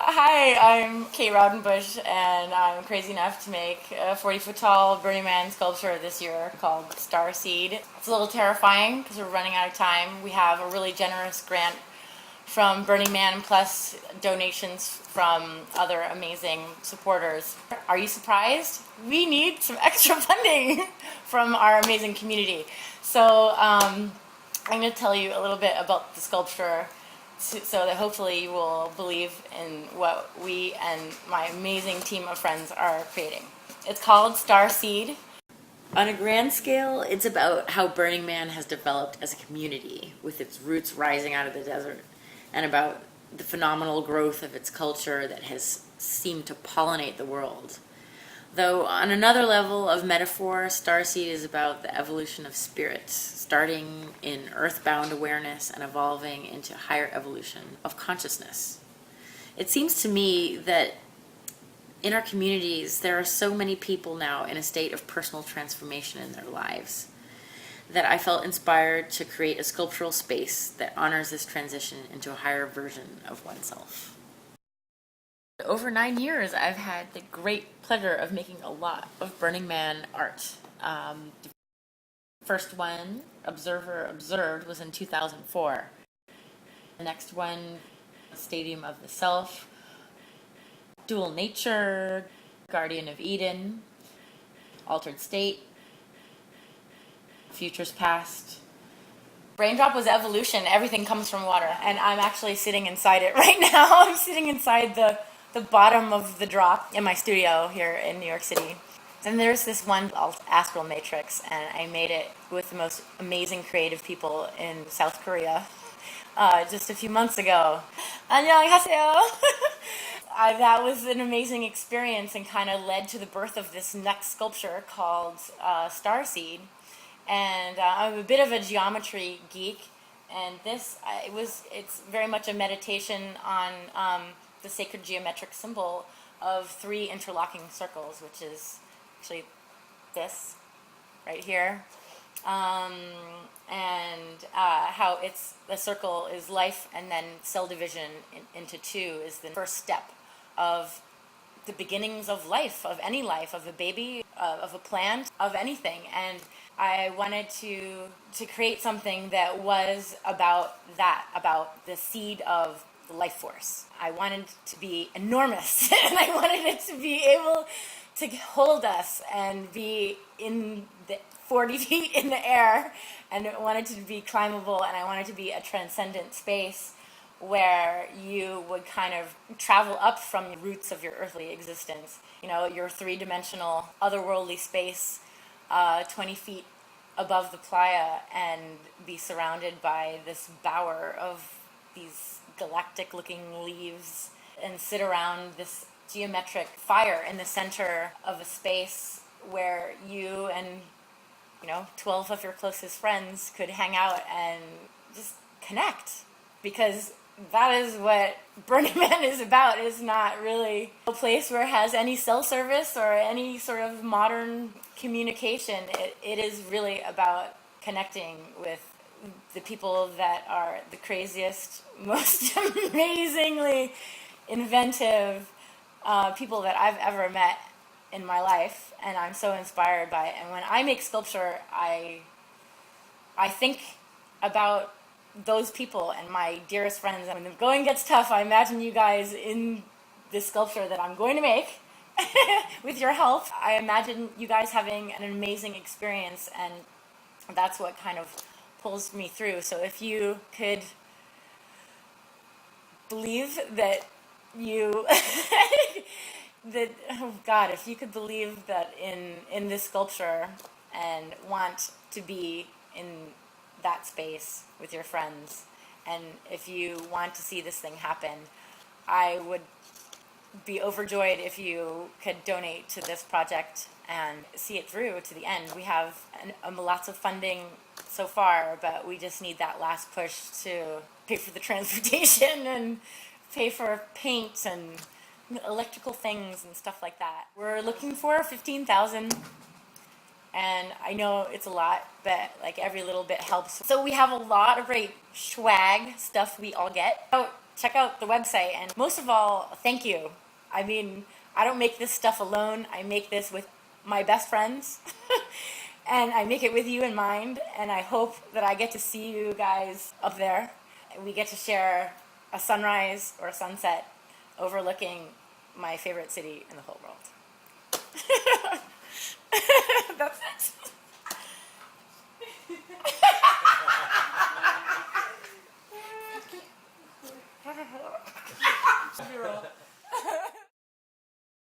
Hi, I'm Kate Raudenbush, and I'm crazy enough to make a 40-foot tall Burning Man sculpture this year called Star Seed. It's a little terrifying because we're running out of time. We have a really generous grant from Burning Man plus donations from other amazing supporters. Are you surprised? We need some extra funding from our amazing community. So I'm going to tell you a little bit about the sculpture so that hopefully you will believe in what we and my amazing team of friends are creating. It's called Star Seed. On a grand scale, it's about how Burning Man has developed as a community with its roots rising out of the desert, and about the phenomenal growth of its culture that has seemed to pollinate the world. Though on another level of metaphor, Starseed is about the evolution of spirit, starting in earthbound awareness and evolving into higher evolution of consciousness. It seems to me that in our communities, there are so many people now in a state of personal transformation in their lives that I felt inspired to create a sculptural space that honors this transition into a higher version of oneself. Over 9 years, I've had the great pleasure of making a lot of Burning Man art. The first one, Observer Observed, was in 2004. The next one, Stadium of the Self, Dual Nature, Guardian of Eden, Altered State, Futures Past. Raindrop was evolution. Everything comes from water. And I'm actually sitting inside it right now. I'm sitting inside the bottom of the drop in my studio here in New York City. Then there's this one called Astral Matrix, and I made it with the most amazing creative people in South Korea just a few months ago. 안녕하세요. That was an amazing experience and kind of led to the birth of this next sculpture called Starseed. And I'm a bit of a geometry geek, and it's very much a meditation on the sacred geometric symbol of three interlocking circles, which is actually this right here, and how the circle is life, and then cell division into two is the first step of the beginnings of life, of any life, of a baby, of a plant, of anything. And I wanted to create something that was about that, about the seed of the life force. I wanted it to be enormous, and I wanted it to be able to hold us and be in the 40 feet in the air, and I wanted to be climbable, and I wanted to be a transcendent space where you would kind of travel up from the roots of your earthly existence. You know, your three-dimensional, otherworldly space, 20 feet above the playa, and be surrounded by this bower of these galactic-looking leaves, and sit around this geometric fire in the center of a space where you and 12 of your closest friends could hang out and just connect, because that is what Burning Man is about. It's not really a place where it has any cell service or any sort of modern communication. It is really about connecting with the people that are the craziest, most amazingly inventive people that I've ever met in my life, and I'm so inspired by it. And when I make sculpture, I think about those people and my dearest friends. When the going gets tough, I imagine you guys in this sculpture that I'm going to make with your help. I imagine you guys having an amazing experience, and that's what kind of pulls me through. So if you could believe that if you could believe that in this sculpture and want to be in that space with your friends, and if you want to see this thing happen, I would be overjoyed if you could donate to this project and see it through to the end. We have lots of funding so far, but we just need that last push to pay for the transportation and pay for paint and electrical things and stuff like that. We're looking for 15,000, and I know it's a lot, but like every little bit helps. So we have a lot of great swag stuff we all get. About check out the website. And most of all, thank you. I mean, I don't make this stuff alone. I make this with my best friends. And I make it with you in mind. And I hope that I get to see you guys up there. We get to share a sunrise or a sunset overlooking my favorite city in the whole world. That's it.